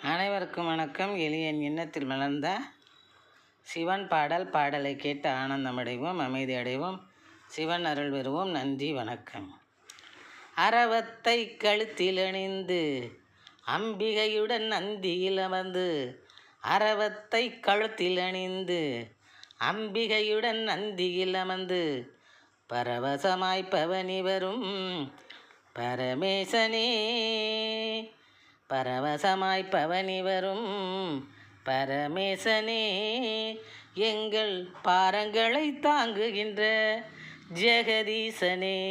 அனைவருக்கும் வணக்கம். எளியன் எண்ணத்தில் மலர்ந்த சிவன் பாடலை கேட்டு ஆனந்தமடைவோம், அமைதி அடைவோம், சிவன் அருள் பெறுவோம். நன்றி, வணக்கம். அரவத்தை கழுத்தில் அணிந்து அம்பிகையுடன் நந்தியில் அமர்ந்து, அரவத்தை கழுத்தில் அணிந்து அம்பிகையுடன் நந்தியில் அமர்ந்து, பரவசமாய் பவனி வரும் பரமேசனே, பரவசமாய் பவனி வரும் பரமேசனே, எங்கள் பாரங்களை தாங்குகின்ற ஜெகதீசனே,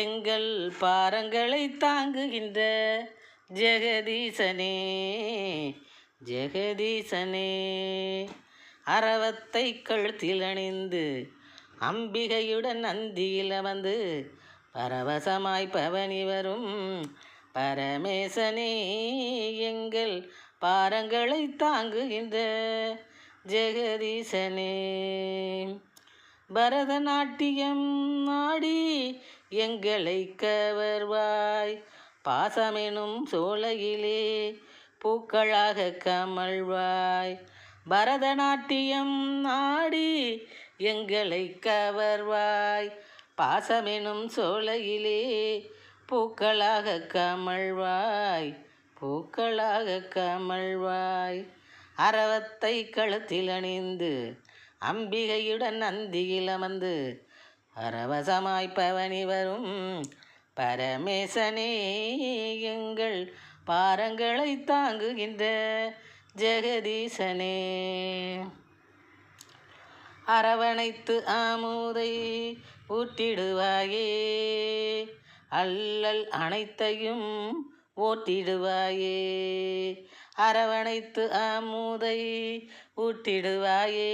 எங்கள் பாரங்களை தாங்குகின்ற ஜெகதீசனே, ஜெகதீசனே. அரவத்தை கழுத்தில் அணிந்து அம்பிகையுடன் நந்தியில் அமர்ந்து, பரவசமாய் பவனி வரும் பரமேசனே, எங்கள் பாரங்களை தாங்குகின்ற ஜெகதீசனே. பரதநாட்டியம் ஆடி எங்களை கவர்வாய், பாசமெனும் சோலையிலே பூக்களாக கமழ்வாய். பரதநாட்டியம் ஆடி எங்களை கவர்வாய், பாசமெனும் சோலையிலே பூக்களாக கமழ்வாய், பூக்களாக கமழ்வாய். அரவத்தை கழுத்தில் அணிந்து அம்பிகையுடன் நந்தியில் அமர்ந்து, பரவசமாய் பவனி வரும் பரமேசனே, எங்கள் பாரங்களை தாங்குகின்ற ஜெகதீசனே. அரவணைத்து ஆமுதை ஊட்டிடுவாயே, அல்லல் அனைத்தையும் ஓட்டிடுவாயே. அரவணைத்து அமுதை ஊட்டிடுவாயே,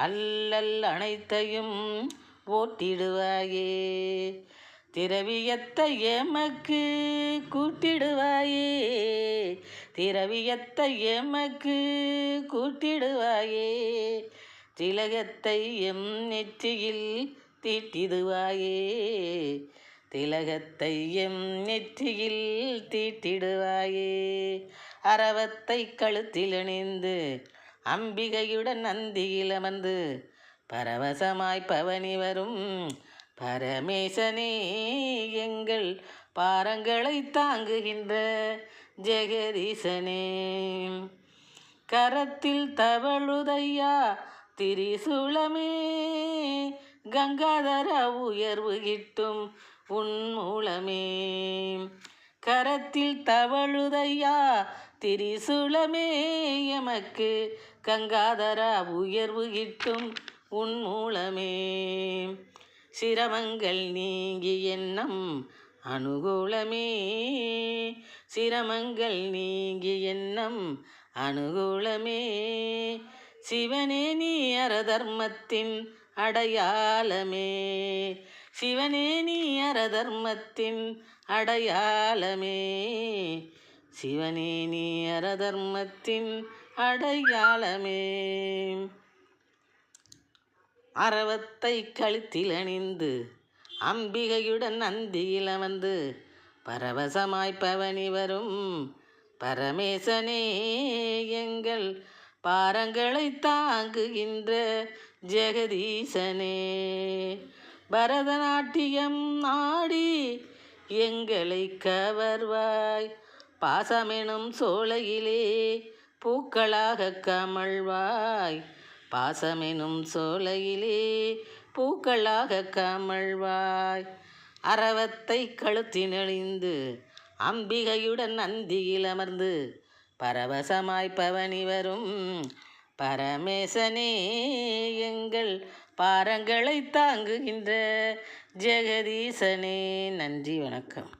அல்லல் அனைத்தையும் ஓட்டிடுவாயே. திரவியத்தை எமக்கு கூட்டிடுவாயே, திரவியத்தை எமக்கு கூட்டிடுவாயே. திலகத்தை எம் நெற்றியில் தீட்டிடுவாயே, திலகத்தை எம் நெற்றியில் தீட்டிடுவாயே. அரவத்தை கழுத்தில் அணிந்து அம்பிகையுடன் நந்தியில் அமர்ந்து, பரவசமாய் பவனி வரும் பரமேசனே, எங்கள் பாரங்களை தாங்குகின்ற ஜெகதீசனே. கரத்தில் தவழுதையா திரிசூலமே, கங்காதர உயர்வு கிட்டும் உன் மூலமே. கரத்தில் தவழுதையா திரிசூலமே, எமக்கு கங்காதர உயர்வு கிட்டும் உன் மூலமே. சிரமங்கள் நீங்கி எண்ணம் அனுகூலமே, சிரமங்கள் நீங்கி எண்ணம் அனுகூலமே. சிவனே நீ அரதர்மத்தின் அடையாளமே, சிவனே நீ அரதர்மத்தின் அடையாளமே, சிவனே நீ அரதர்மத்தின் அடையாளமே. அரவத்தை கழுத்தில் அணிந்து அம்பிகையுடன் நந்தியில் அமர்ந்து, பரவசமாய் பவனி வரும் பரமேசனே, எங்கள் பாரங்களை தாங்குகின்ற ஜெகதீசனே. பரதநாட்டியம் ஆடி எங்களை கவர்வாய், பாசமெனும் சோலையிலே பூக்களாக கமழ்வாய், பாசமெனும் சோலையிலே பூக்களாக கமழ்வாய். அரவத்தை கழுத்தில் அணிந்து அம்பிகையுடன் நந்தியில் அமர்ந்து, பரவசமாய் பவனி வரும் பரமேசனே, எங்கள் பாரங்களை தாங்குகின்ற ஜெகதீசனே. நன்றி, வணக்கம்.